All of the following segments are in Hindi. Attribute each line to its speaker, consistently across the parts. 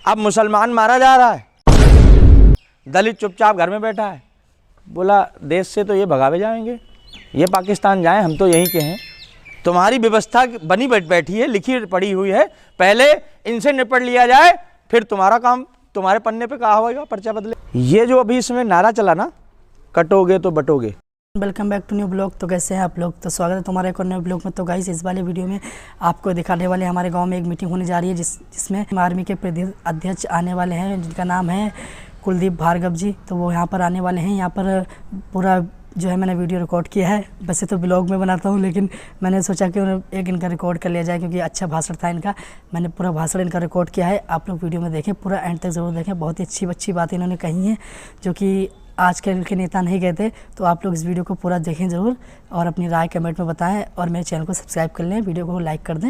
Speaker 1: अब मुसलमान मारा जा रहा है, दलित चुपचाप घर में बैठा है। बोला देश से तो ये भगावे जाएंगे, ये पाकिस्तान जाएं, हम तो यहीं के हैं। तुम्हारी व्यवस्था बनी बैठी है, लिखी पड़ी हुई है, पहले इनसे निपट लिया जाए, फिर तुम्हारा काम तुम्हारे पन्ने पे कहा होगा, पर्चा बदले। ये जो अभी इसमें नारा चला ना, कटोगे तो बटोगे।
Speaker 2: Welcome back to new blog. तो कैसे हैं आप लोग? तो स्वागत है तुम्हारे एक और नए ब्लॉग में। तो गाइस, इस वाले वीडियो में आपको दिखाने वाले हमारे गांव में एक मीटिंग होने जा रही है जिसमें आर्मी के प्रदेश अध्यक्ष आने वाले हैं, जिनका नाम है कुलदीप भार्गव जी। तो वो यहाँ पर आने वाले हैं। यहाँ पर पूरा जो है मैंने वीडियो रिकॉर्ड किया है। वैसे तो ब्लॉग में बनाता हूँ, लेकिन मैंने सोचा कि एक इनका रिकॉर्ड कर लिया जाए, क्योंकि अच्छा भाषण था इनका। मैंने पूरा भाषण इनका रिकॉर्ड किया है। आप लोग वीडियो में देखें, पूरा एंड तक ज़रूर देखें। बहुत ही अच्छी बातें इन्होंने कही हैं, जो कि आजकल के नेता नहीं कहते। तो आप लोग इस वीडियो को पूरा देखें ज़रूर और अपनी राय कमेंट में बताएं, और मेरे चैनल को सब्सक्राइब कर लें, वीडियो को लाइक कर दें।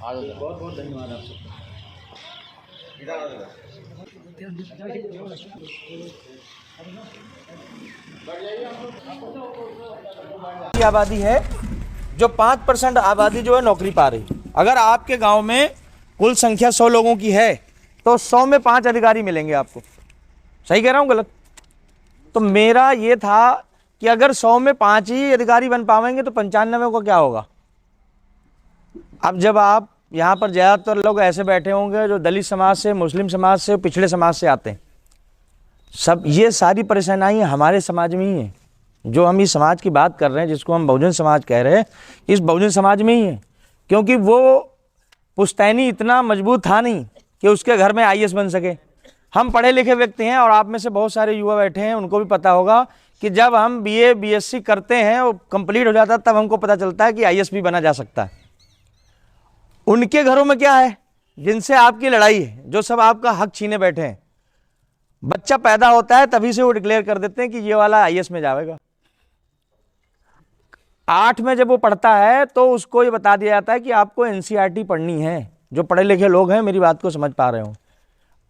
Speaker 1: बहुत बहुत धन्यवाद आप सबका। आबादी है जो 5% आबादी जो है नौकरी पा रही। अगर आपके गांव में कुल संख्या 100 लोगों की है तो 100 में 5 अधिकारी मिलेंगे आपको। सही कह रहा हूं गलत? तो मेरा ये था कि अगर 100 में 5 ही अधिकारी बन पाएंगे तो 95 को क्या होगा। अब जब आप यहाँ पर ज़्यादातर लोग ऐसे बैठे होंगे जो दलित समाज से, मुस्लिम समाज से, पिछड़े समाज से आते हैं, सब ये सारी परेशानी हमारे समाज में ही है। जो हम इस समाज की बात कर रहे हैं, जिसको हम बहुजन समाज कह रहे हैं, इस बहुजन समाज में ही है। क्योंकि वो पुश्तैनी इतना मजबूत था नहीं कि उसके घर में IAS बन सके। हम पढ़े लिखे व्यक्ति हैं, और आप में से बहुत सारे युवा बैठे हैं, उनको भी पता होगा कि जब हम BA BSc करते हैं, वो कंप्लीट हो जाता है, तब हमको पता चलता है कि IAS भी बना जा सकता है। उनके घरों में क्या है, जिनसे आपकी लड़ाई है, जो सब आपका हक छीने बैठे हैं, बच्चा पैदा होता है तभी से वो डिक्लेयर कर देते हैं कि ये वाला IAS में जाएगा। 8 में जब वो पढ़ता है तो उसको ये बता दिया जाता है कि आपको NCERT पढ़नी है। जो पढ़े लिखे लोग हैं मेरी बात को समझ पा रहे हो।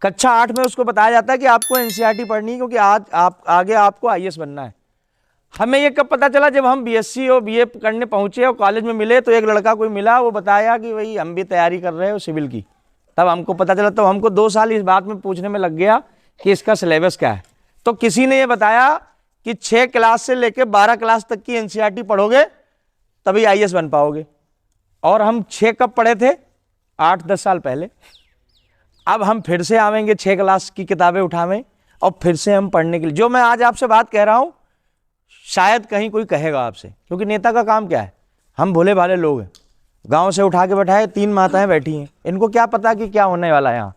Speaker 1: कक्षा 8 में उसको बताया जाता है कि आपको NCERT पढ़नी है, क्योंकि आज आगे आपको IAS बनना है। हमें ये कब पता चला? जब हम BSc और BA करने पहुंचे और कॉलेज में मिले, तो एक लड़का कोई मिला, वो बताया कि भाई हम भी तैयारी कर रहे हो सिविल की। तब हमको पता चला। तो हमको 2 साल इस बात में पूछने में लग गया कि इसका सिलेबस क्या है। तो किसी ने ये बताया कि 6 क्लास से लेकर 12 क्लास तक की NCERT पढ़ोगे तभी IAS बन पाओगे। और हम 6 कब पढ़े थे? 8-10 साल पहले। अब हम फिर से आवेंगे 6 क्लास की किताबें उठावें और फिर से हम पढ़ने के लिए। जो मैं आज आपसे बात कह रहा हूं, शायद कहीं कोई कहेगा आपसे, क्योंकि नेता का काम क्या है? हम भोले भाले लोग हैं, गांव से उठा के बैठाए 3 माताएं बैठी हैं, इनको क्या पता कि क्या होने वाला है यहाँ।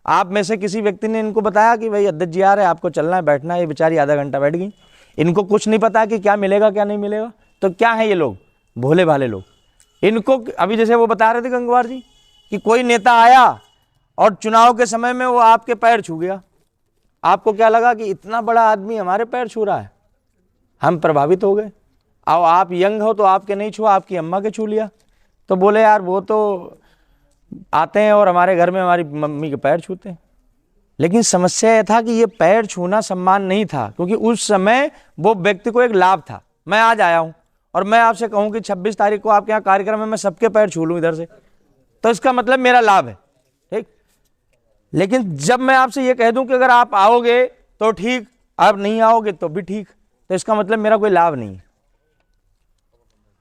Speaker 1: आप में से किसी व्यक्ति ने इनको बताया कि भाई अध्यक्ष जी आ रहे हैं, आपको चलना है, बैठना है। ये बेचारी आधा घंटा बैठ गई। इनको कुछ नहीं पता कि क्या मिलेगा क्या नहीं मिलेगा। तो क्या है ये लोग? भोले भाले लोग। इनको अभी जैसे वो बता रहे थे गंगवार जी कि कोई नेता आया और चुनाव के समय में वो आपके पैर छू गया। आपको क्या लगा कि इतना बड़ा आदमी हमारे पैर छू रहा है? हम प्रभावित हो गए। और आप यंग हो तो आपके नहीं छुआ, आपकी अम्मा के छू लिया। तो बोले यार वो तो आते हैं और हमारे घर में हमारी मम्मी के पैर छूते हैं। लेकिन समस्या यह था कि ये पैर छूना सम्मान नहीं था, क्योंकि उस समय वो व्यक्ति को एक लाभ था। मैं आज आया हूं और मैं आपसे कहूं कि 26 तारीख को आपके यहाँ कार्यक्रम है, मैं सबके पैर छू लूं इधर से, तो इसका मतलब मेरा लाभ है, ठीक। लेकिन जब मैं आपसे ये कह दूं कि अगर आप आओगे तो ठीक, आप नहीं आओगे तो भी ठीक, तो इसका मतलब मेरा कोई लाभ नहीं है।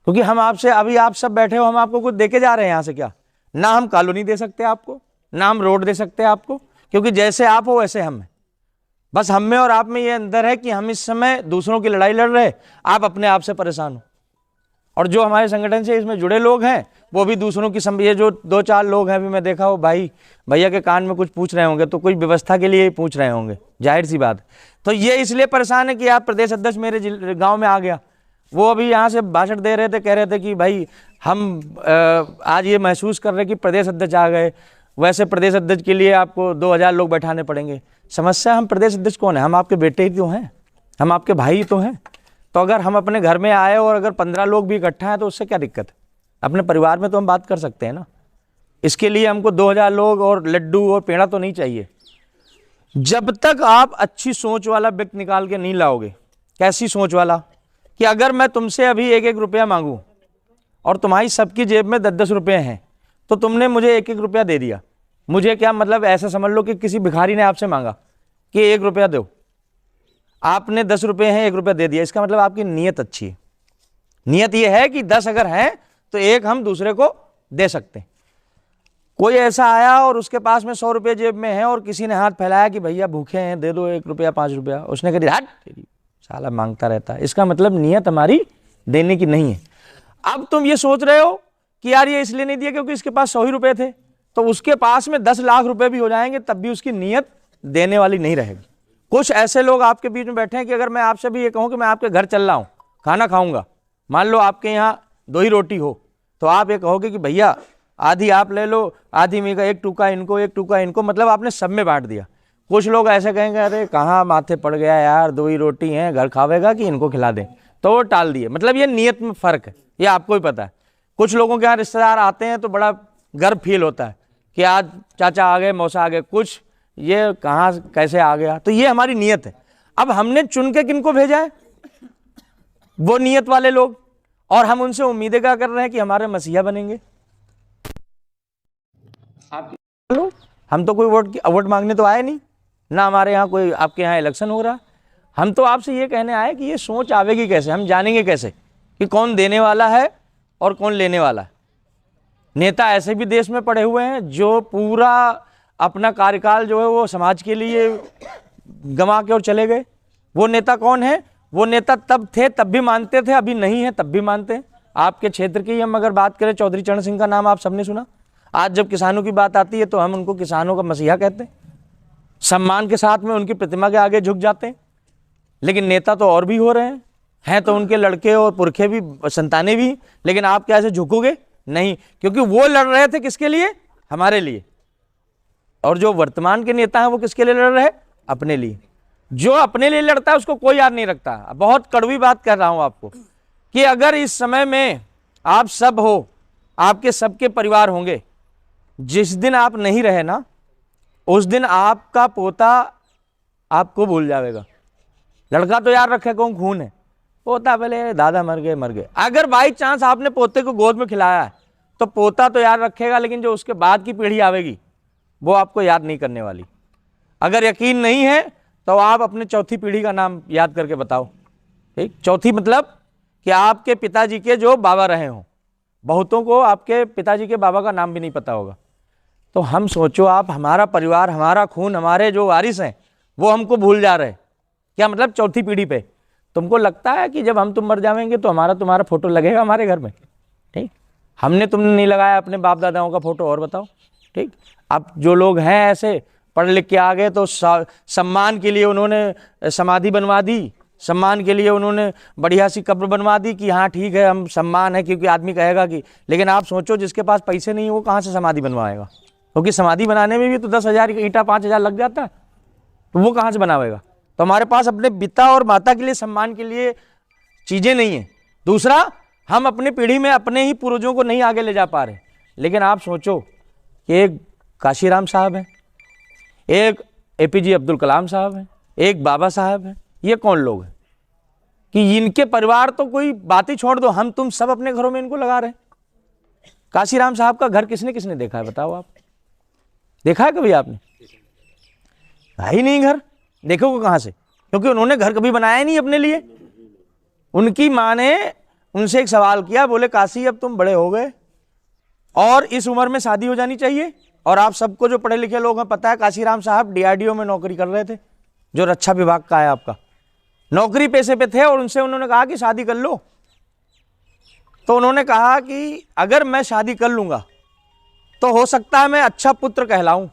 Speaker 1: क्योंकि हम आपसे, अभी आप सब बैठे हो, हम आपको कुछ देके जा रहे हैं यहाँ से क्या? ना हम कॉलोनी दे सकते आपको, ना हम रोड दे सकते आपको, क्योंकि जैसे आप हो वैसे हम हैं। बस हम में और आप में ये अंदर है कि हम इस समय दूसरों की लड़ाई लड़ रहे, आप अपने आप से परेशान हो। और जो हमारे संगठन से इसमें जुड़े लोग हैं वो भी दूसरों की ये जो 2-4 लोग हैं, अभी मैं देखा हो भैया के कान में कुछ पूछ रहे होंगे, तो कोई व्यवस्था के लिए ही पूछ रहे होंगे, जाहिर सी बात। तो ये इसलिए परेशान है कि आप प्रदेश अध्यक्ष मेरे गाँव में आ गया। वो अभी यहाँ से भाषण दे रहे थे, कह रहे थे कि भाई हम आज ये महसूस कर रहे कि प्रदेश अध्यक्ष आ गए। वैसे प्रदेश अध्यक्ष के लिए आपको 2000 लोग बैठाने पड़ेंगे। समस्या, हम प्रदेश अध्यक्ष कौन है? हम आपके बेटे ही तो हैं, हम आपके भाई ही तो हैं। तो अगर हम अपने घर में आए और अगर 15 लोग भी इकट्ठा हैं तो उससे क्या दिक्कत है? अपने परिवार में तो हम बात कर सकते हैं ना। इसके लिए हमको 2000 लोग और लड्डू और पेड़ा तो नहीं चाहिए। जब तक आप अच्छी सोच वाला व्यक्ति निकाल के नहीं लाओगे, कैसी सोच वाला, कि अगर मैं तुमसे अभी 1-1 रुपया मांगूं और तुम्हारी सबकी जेब में 10-10 रुपये हैं, तो तुमने मुझे 1-1 रुपया दे दिया, मुझे क्या मतलब, ऐसा समझ लो कि किसी भिखारी ने आपसे मांगा कि 1 रुपया दो, आपने 10 रुपये हैं 1 रुपया दे दिया, इसका मतलब आपकी नीयत अच्छी है। नीयत ये है कि 10 अगर हैं तो 1 हम दूसरे को दे सकते हैं। कोई ऐसा आया और उसके पास में 100 रुपये जेब में है और किसी ने हाथ फैलाया कि भैया भूखे हैं, दे दो 1 रुपया 5 रुपया, उसने कह दिया हट तेरी, साला मांगता रहता है, इसका मतलब नीयत हमारी देने की नहीं है। अब तुम ये सोच रहे हो कि यार ये इसलिए नहीं दिया क्योंकि इसके पास 100 ही रुपये थे, तो उसके पास में 10 लाख रुपए भी हो जाएंगे तब भी उसकी नीयत देने वाली नहीं रहेगी। कुछ ऐसे लोग आपके बीच में बैठे हैं कि अगर मैं आपसे भी ये कहूँ कि मैं आपके घर चल रहा हूँ, खाना खाऊंगा, मान लो आपके यहाँ 2 ही रोटी हो, तो आप ये कहोगे कि भैया आधी आप ले लो, आधी में का 1 टुकड़ा इनको 1 टुकड़ा इनको, मतलब आपने सब में बांट दिया। कुछ लोग ऐसे कहेंगे अरे कहाँ माथे पड़ गया यार, 2 ही रोटी हैं, घर खावेगा कि इनको खिला दें, तो वो टाल दिए। मतलब ये नीयत में फ़र्क है, ये आपको ही पता है। कुछ लोगों के यहाँ रिश्तेदार आते हैं तो बड़ा गर्व फील होता है कि आज चाचा आ गए, मौसा आ गए, कुछ ये कहाँ कैसे आ गया, तो ये हमारी नीयत है। अब हमने चुन के किनको भेजा है, वो नीयत वाले लोग, और हम उनसे उम्मीदें क्या कर रहे हैं कि हमारे मसीहा बनेंगे। हम तो कोई वोट मांगने तो आए नहीं ना, हमारे यहाँ कोई आपके यहाँ इलेक्शन हो रहा। हम तो आपसे ये कहने आए कि ये सोच आवेगी कैसे, हम जानेंगे कैसे कि कौन देने वाला है और कौन लेने वाला है। नेता ऐसे भी देश में पड़े हुए हैं जो पूरा अपना कार्यकाल जो है वो समाज के लिए गंवा के और चले गए। वो नेता कौन है? वो नेता तब थे तब भी मानते थे, अभी नहीं है तब भी मानते हैं। आपके क्षेत्र की हम अगर बात करें, चौधरी चरण सिंह का नाम आप सबने सुना। आज जब किसानों की बात आती है तो हम उनको किसानों का मसीहा कहते हैं, सम्मान के साथ में उनकी प्रतिमा के आगे झुक जाते हैं। लेकिन नेता तो और भी हो रहे हैं तो उनके लड़के और पुरखे भी, संतानें भी, लेकिन आप क्या ऐसे झुकोगे? नहीं, क्योंकि वो लड़ रहे थे किसके लिए? हमारे लिए। और जो वर्तमान के नेता हैं वो किसके लिए लड़ रहे हैं? अपने लिए। जो अपने लिए लड़ता है उसको कोई याद नहीं रखता। बहुत कड़वी बात कर रहा हूं आपको कि अगर इस समय में आप सब हो, आपके सबके परिवार होंगे, जिस दिन आप नहीं रहे ना, उस दिन आपका पोता आपको भूल जाएगा। लड़का तो यार रखे कौन, खून है, पोता पहले दादा मर गए। अगर बाई चांस आपने पोते को गोद में खिलाया है तो पोता तो याद रखेगा, लेकिन जो उसके बाद की पीढ़ी आवेगी वो आपको याद नहीं करने वाली। अगर यकीन नहीं है तो आप अपने चौथी पीढ़ी का नाम याद करके बताओ। ठीक, चौथी मतलब कि आपके पिताजी के जो बाबा रहे हों। बहुतों को आपके पिताजी के बाबा का नाम भी नहीं पता होगा। तो हम सोचो, आप, हमारा परिवार, हमारा खून, हमारे जो वारिस हैं वो हमको भूल जा रहे, क्या मतलब चौथी पीढ़ी पे। तुमको लगता है कि जब हम तुम मर जाएंगे तो हमारा तुम्हारा फोटो लगेगा हमारे घर में? ठीक, हमने तुमने नहीं लगाया अपने बाप दादाओं का फोटो, और बताओ। ठीक, अब जो लोग हैं ऐसे पढ़ लिख के आ गए तो सम्मान के लिए उन्होंने समाधि बनवा दी, सम्मान के लिए उन्होंने बढ़िया सी कब्र बनवा दी कि हाँ ठीक है हम सम्मान है, क्योंकि आदमी कहेगा कि। लेकिन आप सोचो जिसके पास पैसे नहीं है वो कहाँ से समाधि बनवाएगा? क्योंकि समाधि बनाने में भी तो 10,000 ईंटा 5,000 लग जाता है, तो वो कहाँ से बनावेगा? तो हमारे पास अपने पिता और माता के लिए सम्मान के लिए चीज़ें नहीं है। दूसरा, हम अपनी पीढ़ी में अपने ही पूर्वजों को नहीं आगे ले जा पा रहे। लेकिन आप सोचो कि एक काशीराम साहब हैं, एक APJ अब्दुल कलाम साहब हैं, एक बाबा साहब हैं, ये कौन लोग हैं कि इनके परिवार तो कोई बात ही छोड़ दो, हम तुम सब अपने घरों में इनको लगा रहे हैं। काशीराम साहब का घर किसने किसने देखा है बताओ? आप देखा है कभी आपने? भाई नहीं, घर देखोगे कहाँ से? क्योंकि उन्होंने घर कभी बनाया नहीं अपने लिए। उनकी माँ ने उनसे एक सवाल किया, बोले काशी अब तुम बड़े हो गए और इस उम्र में शादी हो जानी चाहिए। और आप सबको जो पढ़े लिखे लोग हैं पता है काशीराम साहब DRDO में नौकरी कर रहे थे, जो रक्षा विभाग का है आपका, नौकरी पेशे पे थे। और उनसे उन्होंने कहा कि शादी कर लो, तो उन्होंने कहा कि अगर मैं शादी कर लूँगा तो हो सकता है मैं अच्छा पुत्र कहलाऊं,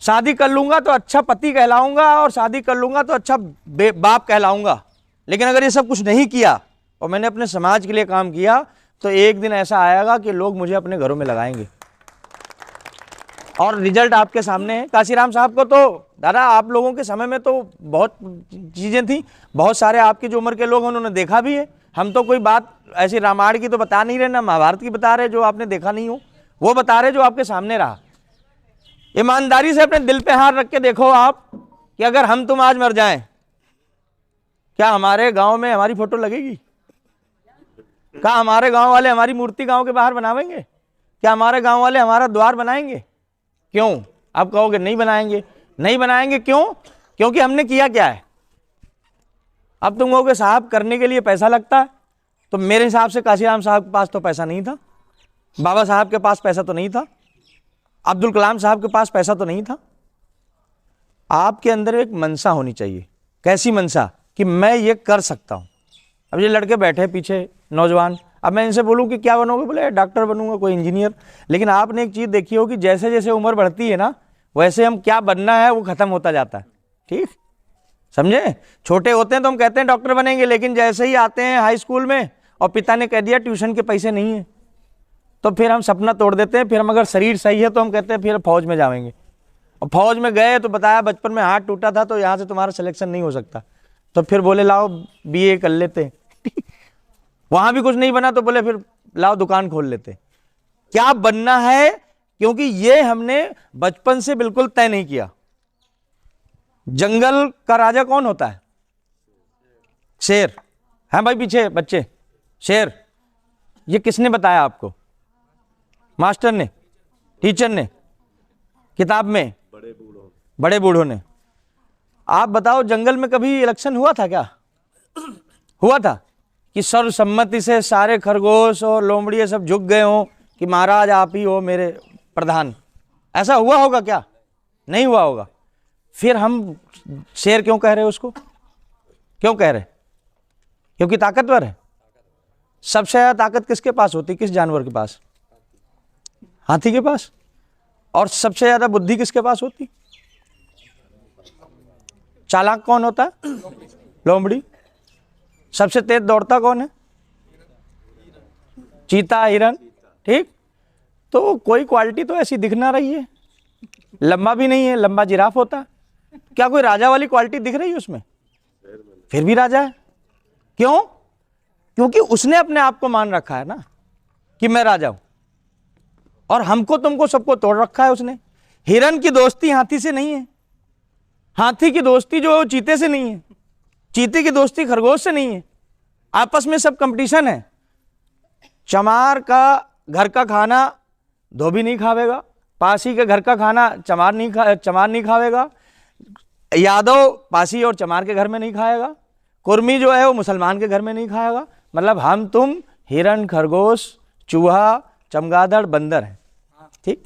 Speaker 1: शादी कर लूँगा तो अच्छा पति कहलाऊंगा, और शादी कर लूँगा तो अच्छा बाप कहलाऊंगा। लेकिन अगर ये सब कुछ नहीं किया और मैंने अपने समाज के लिए काम किया तो एक दिन ऐसा आएगा कि लोग मुझे अपने घरों में लगाएंगे। और रिजल्ट आपके सामने है। काशीराम साहब को तो दादा आप लोगों के समय में तो बहुत चीज़ें थी, बहुत सारे आपकी जो उम्र के लोग हैं उन्होंने देखा भी है। हम तो कोई बात ऐसी रामायण की तो बता नहीं रहे, ना महाभारत की बता रहे जो आपने देखा नहीं हो, वो बता रहे जो आपके सामने रहा। ईमानदारी से अपने दिल पे हाथ रख के देखो आप कि अगर हम तुम आज मर जाएं, क्या हमारे गांव में हमारी फोटो लगेगी? क्या हमारे गांव वाले हमारी मूर्ति गांव के बाहर बनावेंगे? क्या हमारे गांव वाले हमारा द्वार बनाएंगे? क्यों? आप कहोगे नहीं बनाएंगे। नहीं बनाएंगे क्यों? क्योंकि हमने किया क्या है। अब तुम कहोगे साहब करने के लिए पैसा लगता है, तो मेरे हिसाब से काशीराम साहब के पास तो पैसा नहीं था, बाबा साहब के पास पैसा तो नहीं था, अब्दुल कलाम साहब के पास पैसा तो नहीं था। आपके अंदर एक मनसा होनी चाहिए। कैसी मनसा? कि मैं ये कर सकता हूँ। अब ये लड़के बैठे पीछे नौजवान, अब मैं इनसे बोलूँ कि क्या बनोगे, बोले डॉक्टर बनूंगा, कोई इंजीनियर। लेकिन आपने एक चीज़ देखी हो कि जैसे जैसे उम्र बढ़ती है ना, वैसे हम क्या बनना है वो ख़त्म होता जाता है। ठीक समझे? छोटे होते हैं तो हम कहते हैं डॉक्टर बनेंगे, लेकिन जैसे ही आते हैं हाई स्कूल में और पिता ने कह दिया ट्यूशन के पैसे नहीं है, तो फिर हम सपना तोड़ देते हैं। फिर हम अगर शरीर सही है तो हम कहते हैं फिर फौज में जाएंगे, और फौज में गए तो बताया बचपन में हाथ टूटा था तो यहाँ से तुम्हारा सिलेक्शन नहीं हो सकता, तो फिर बोले लाओ बीए कर लेते वहाँ भी कुछ नहीं बना तो बोले फिर लाओ दुकान खोल लेते। क्या बनना है? क्योंकि ये हमने बचपन से बिल्कुल तय नहीं किया। जंगल का राजा कौन होता है? शेर। है भाई पीछे बच्चे, शेर। ये किसने बताया आपको? मास्टर ने, टीचर ने, किताब में, बड़े बूढ़ों ने। आप बताओ जंगल में कभी इलेक्शन हुआ था क्या? हुआ था कि सर्वसम्मति से सारे खरगोश और लोमड़िए सब झुक गए हों कि महाराज आप ही हो मेरे प्रधान? ऐसा हुआ होगा क्या? नहीं हुआ होगा। फिर हम शेर क्यों कह रहे हैं उसको? क्यों कह रहे? क्योंकि ताकतवर है। सबसे ज्यादा ताकत किसके पास होती? किस जानवर के पास? हाथी के पास। और सबसे ज्यादा बुद्धि किसके पास होती? चालाक कौन होता है? लोमड़ी। सबसे तेज दौड़ता कौन है? चीता, हिरन। ठीक, तो कोई क्वालिटी तो ऐसी दिख ना रही है। लंबा भी नहीं है, लंबा जिराफ होता। क्या कोई राजा वाली क्वालिटी दिख रही है उसमें? फिर भी राजा है। क्यों? क्योंकि उसने अपने आप को मान रखा है ना कि मैं राजा हूं, और हमको तुमको सबको तोड़ रखा है उसने। हिरन की दोस्ती हाथी से नहीं है, हाथी की दोस्ती जो है वो चीते से नहीं है, चीते की दोस्ती खरगोश से नहीं है। आपस में सब कंपटीशन है। चमार का घर का खाना धोबी नहीं खावेगा, पासी के घर का खाना चमार नहीं खावेगा, यादव पासी और चमार के घर में नहीं खाएगा, कुर्मी जो है वो मुसलमान के घर में नहीं खाएगा। मतलब हम तुम हिरन, खरगोश, चूहा, चमगादड़, बंदर हैं। ठीक,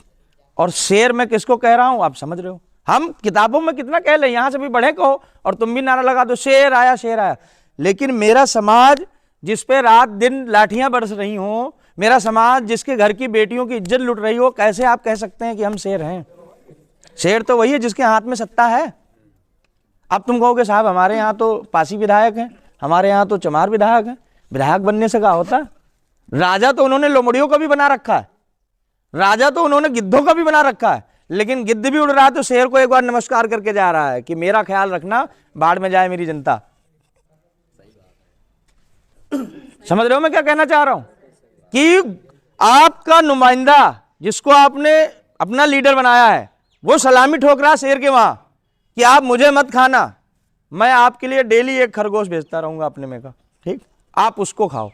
Speaker 1: और शेर मैं किसको कह रहा हूं आप समझ रहे हो? हम किताबों में कितना कह ले, यहां से भी बढ़े कहो और तुम भी नारा लगा दो शेर आया शेर आया। लेकिन मेरा समाज जिस पे रात दिन लाठियां बरस रही हो, मेरा समाज जिसके घर की बेटियों की इज्जत लुट रही हो, कैसे आप कह सकते हैं कि हम शेर हैं? शेर तो वही है जिसके हाथ में सत्ता है। अब तुम कहोगे साहब हमारे यहाँ तो पासी विधायक हैं, हमारे यहाँ तो चमार विधायक हैं। विधायक बनने से क्या होता है? राजा तो उन्होंने लोमड़ियों का भी बना रखा है, राजा तो उन्होंने गिद्धों का भी बना रखा है। लेकिन गिद्ध भी उड़ रहा है तो शेर को एक बार नमस्कार करके जा रहा है कि मेरा ख्याल रखना, बाढ़ में जाए मेरी जनता। समझ रहे हो मैं क्या कहना चाह रहा हूं? कि आपका नुमाइंदा जिसको आपने अपना लीडर बनाया है, वो सलामी ठोक रहा शेर के वहां कि आप मुझे मत खाना, मैं आपके लिए डेली एक खरगोश भेजता रहूंगा अपने में का। ठीक, आप उसको खाओ।